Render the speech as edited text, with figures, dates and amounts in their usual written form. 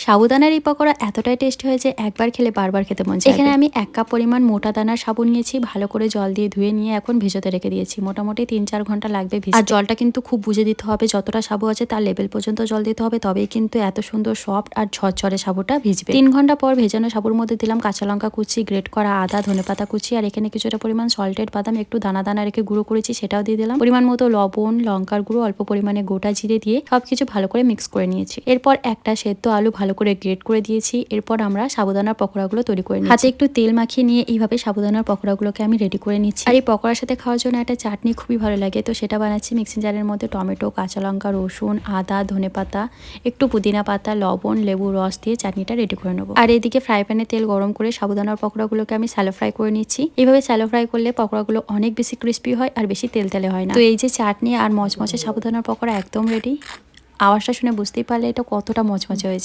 সাবুদানার এই পকোড়া এতটাই টেস্টি হয়েছে একবার খেলে বারবার খেতে মন চায়। এখানে আমি 1 কাপ পরিমাণ মোটা দানার সাবু নিয়েছি, ভালো করে জল দিয়ে ধুয়ে নিয়ে এখন ভেজাতে রেখে দিয়েছি। মোটামুটি 3-4 ঘন্টা লাগবে ভিজতে। আর জলটা কিন্তু খুব বুঝে দিতে হবে, যতটা সাবু আছে তার লেভেল পর্যন্ত জল দিতে হবে, তবেই কিন্তু এত সুন্দর সফট আর ঝরঝরে সাবুটা ভিজবে। 3 ঘন্টা পর ভেজানো সাবুর মধ্যে দিলাম কাঁচা লঙ্কা কুচি, গ্রেট করা আদা, ধনেপাতা কুচি, আর এখানে কিছুটা পরিমাণ সল্টেড বাদাম একটু দানা দানা রেখে গুঁড়ো করেছি সেটাও দিয়ে দিলাম। পরিমাণ মতো লবণ, লঙ্কার গুঁড়ো, অল্প পরিমাণে গোটা জিরে দিয়ে সবকিছু ভালো করে মিক্স করে নিয়েছি। এরপর একটা সেদ্ধ আলু ভালো করে গ্রেট করে দিয়েছি। এরপর আমরা সাবুদানার পকোড়াগুলো তৈরি করে নিয়েছি। হাতে একটু তেল মাখিয়ে নিয়ে এইভাবে সাবুদানার পকোড়াগুলোকে আমি রেডি করে নিচ্ছি। আর এই পকোড়ার সাথে খাওয়ার জন্য একটা চাটনি খুবই ভালো লাগে, তো সেটা বানাচ্ছি। মিক্সিং জারের মধ্যে টমেটো, কাঁচা লঙ্কা, রসুন, আদা, ধনেপাতা, একটু পুদিনা পাতা, লবণ, লেবু রস দিয়ে চাটনিটা রেডি করে নেবো। আর এদিকে ফ্রাই প্যানে তেল গরম করে সাবুদানার পকোড়াগুলোকে আমি স্যালো ফ্রাই করে নিচ্ছি। এইভাবে স্যালো ফ্রাই করলে পকোড়াগুলো অনেক বেশি ক্রিস্পি হয় আর বেশি তেলতেলে হয় না। তো এই যে চাটনি আর মচমচে সাবুদানার পকোড়া একদম রেডি। আওয়াজটা শুনে বুঝতেই পারলে এটা কতটা মচমচে হয়েছে।